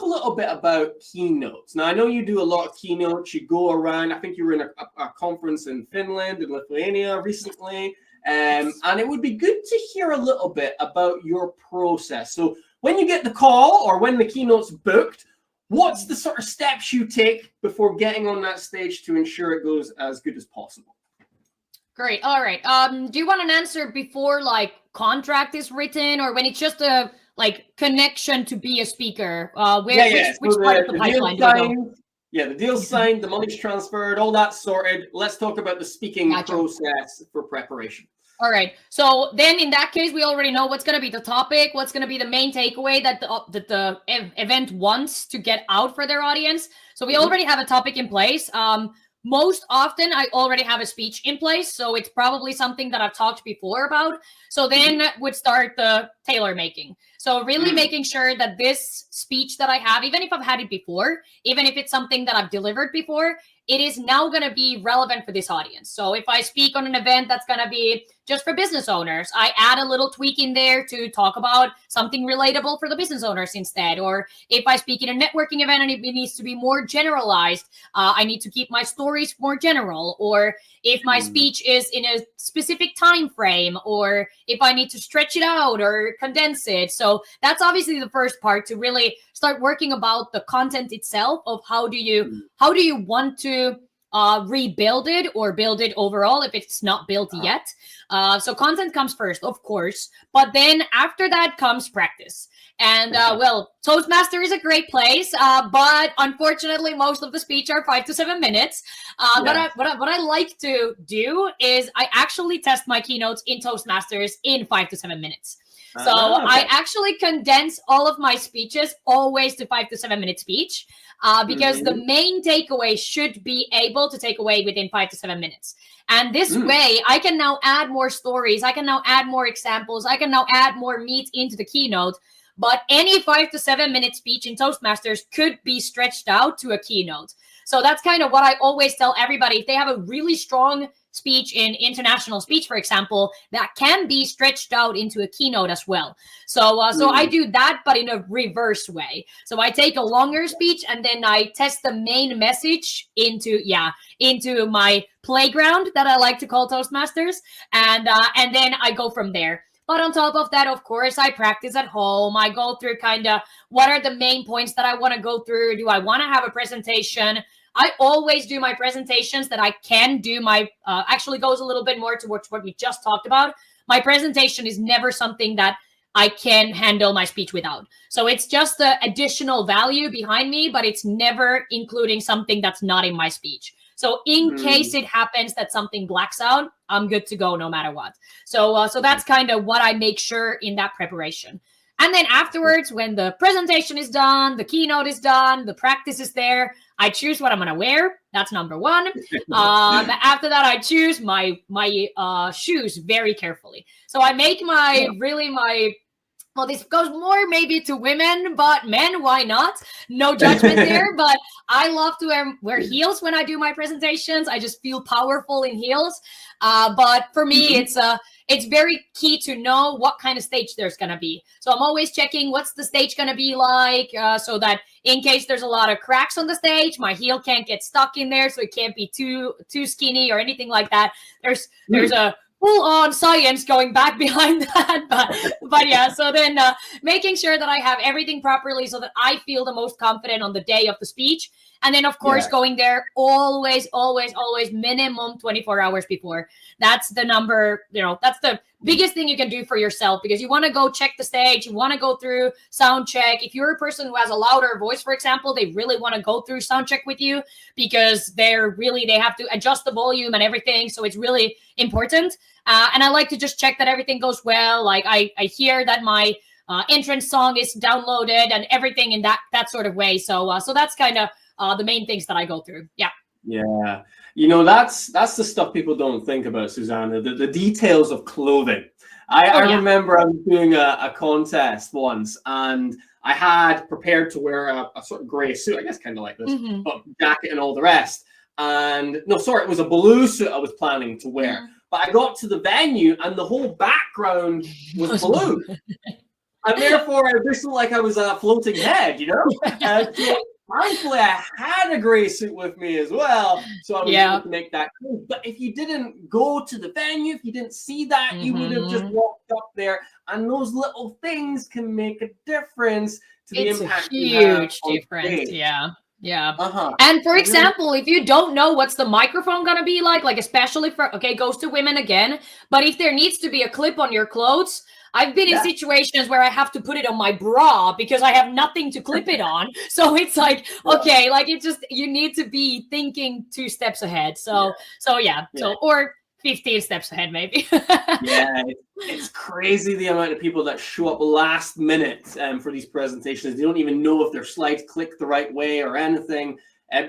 talk a little bit about keynotes. Now, I know you do a lot of keynotes. You go around. I think you were in a conference in Finland and Lithuania recently. And it would be good to hear a little bit about your process. So when you get the call or when the keynote's booked, what's the sort of steps you take before getting on that stage to ensure it goes as good as possible? Great. All right. Do you want an answer before like contract is written or when it's just a like connection to be a speaker? Which part of the pipeline do we go? Yeah, the deal's signed, the money's transferred, all that's sorted. Let's talk about the speaking process for preparation. All right. So then in that case, we already know what's going to be the topic, what's going to be the main takeaway that the event wants to get out for their audience. So we already have a topic in place. Most often, I already have a speech in place. So it's probably something that I've talked before about. So then would start the tailor making. So really making sure that this speech that I have, even if I've had it before, even if it's something that I've delivered before, it is now going to be relevant for this audience. So if I speak on an event that's going to be just for business owners, I add a little tweak in there to talk about something relatable for the business owners instead. Or if I speak in a networking event and it needs to be more generalized, I need to keep my stories more general. Or if my speech is in a specific time frame, or if I need to stretch it out or condense it. So that's obviously the first part, to really start working about the content itself of how do you want to rebuild it or build it overall if it's not built yet. So content comes first, of course, but then after that comes practice. And well, Toastmaster is a great place, but unfortunately, most of the speech are 5 to 7 minutes. What I like to do is I actually test my keynotes in Toastmasters in 5 to 7 minutes. So I actually condense all of my speeches always to 5 to 7 minute speech because the main takeaway should be able to take away within 5 to 7 minutes. And this way I can now add more stories. I can now add more examples. I can now add more meat into the keynote. But any 5 to 7 minute speech in Toastmasters could be stretched out to a keynote. So that's kind of what I always tell everybody. If they have a really strong speech in international speech, for example, that can be stretched out into a keynote as well. So I do that, but in a reverse way. So I take a longer speech and then I test the main message into my playground that I like to call Toastmasters. And then I go from there. But on top of that, of course, I practice at home. I go through kind of what are the main points that I want to go through. Do I want to have a presentation? I always do my presentations that I can do. My actually goes a little bit more towards what we just talked about. My presentation is never something that I can handle my speech without. So it's just the additional value behind me, but it's never including something that's not in my speech. So in case it happens that something blacks out, I'm good to go no matter what. So that's kind of what I make sure in that preparation. And then afterwards, when the presentation is done, the keynote is done, the practice is there, I choose what I'm going to wear. That's number one. After that, I choose my shoes very carefully. So I make well, this goes more maybe to women, but men, why not? No judgment there. But I love to wear heels when I do my presentations. I just feel powerful in heels. But for me, it's very key to know what kind of stage there's going to be. So I'm always checking what's the stage going to be like, so that in case there's a lot of cracks on the stage, my heel can't get stuck in there. So it can't be too skinny or anything like that. There's a full-on science going back behind that, but yeah. So then making sure that I have everything properly so that I feel the most confident on the day of the speech. And then, of course, going there always minimum 24 hours before. That's the number, that's the biggest thing you can do for yourself, because you want to go check the stage. You want to go through sound check. If you're a person who has a louder voice, for example, they really want to go through sound check with you because they have to adjust the volume and everything. So it's really important. And I like to just check that everything goes well. Like I hear that my entrance song is downloaded and everything in that sort of way. So that's kind of the main things that I go through. Yeah. Yeah. That's the stuff people don't think about, Susanna, the details of clothing. I remember I was doing a contest once and I had prepared to wear a sort of gray suit, I guess kind of like this, but jacket and all the rest. And no, sorry, it was a blue suit I was planning to wear. But I got to the venue and the whole background was blue. And therefore, I just felt like I was a floating head, you know? So thankfully, I had a gray suit with me as well. So I was able to make that cool. But if you didn't go to the venue, if you didn't see that, you would have just walked up there. And those little things can make a difference to the impact. It's a huge difference. Yeah. Yeah. And for example, if you don't know what's the microphone gonna be like especially for, goes to women again, but if there needs to be a clip on your clothes, I've been in situations where I have to put it on my bra because I have nothing to clip it on. So it's like, okay, like it just, you need to be thinking 2 steps ahead. So or 15 steps ahead, maybe. It's crazy the amount of people that show up last minute for these presentations. They don't even know if their slides click the right way or anything.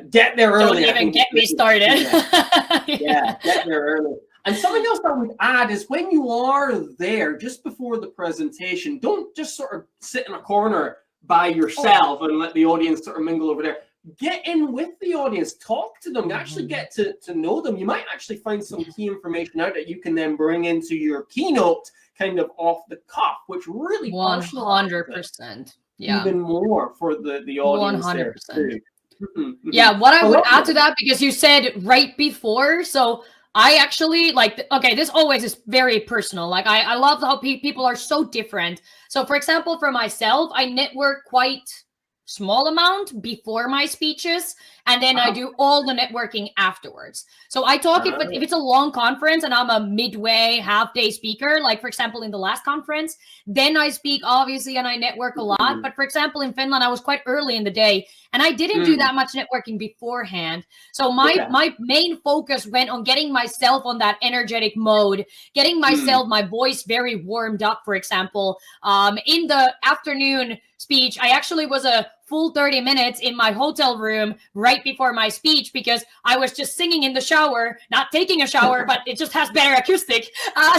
Get there early. Don't even get me started. Get there early. And something else that I would add is when you are there just before the presentation, don't just sort of sit in a corner by yourself and let the audience sort of mingle over there. Get in with the audience, talk to them, actually get to know them. You might actually find some key information out that you can then bring into your keynote kind of off the cuff, which really 100%. Even more for the audience 100%. There too. Yeah, what I would add to that, because you said right before, so I actually this always is very personal. Like I love how people are so different. So for example, for myself, I network quite small amount before my speeches, and then I do all the networking afterwards. So I talk if it's a long conference and I'm a midway half-day speaker, like for example in the last conference, then I speak obviously and I network a lot. But for example in Finland, I was quite early in the day and I didn't do that much networking beforehand. So my main focus went on getting myself on that energetic mode, getting myself, my voice very warmed up. For example, in the afternoon speech, I actually was a full 30 minutes in my hotel room right before my speech because I was just singing in the shower, not taking a shower, but it just has better acoustic.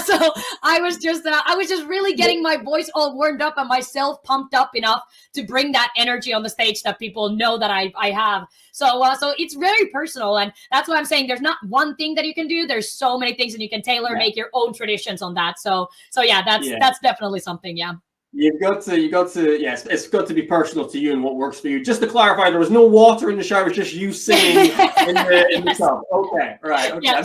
So I was just really getting my voice all warmed up and myself pumped up enough to bring that energy on the stage that people know that I have. So it's very personal, and that's why I'm saying there's not one thing that you can do. There's so many things, and you can tailor make your own traditions on that. So that's definitely something. Yeah. You've got to, yes, it's got to be personal to you and what works for you. Just to clarify, there was no water in the shower, it's just you singing in the tub. Okay, right. Okay. Yeah.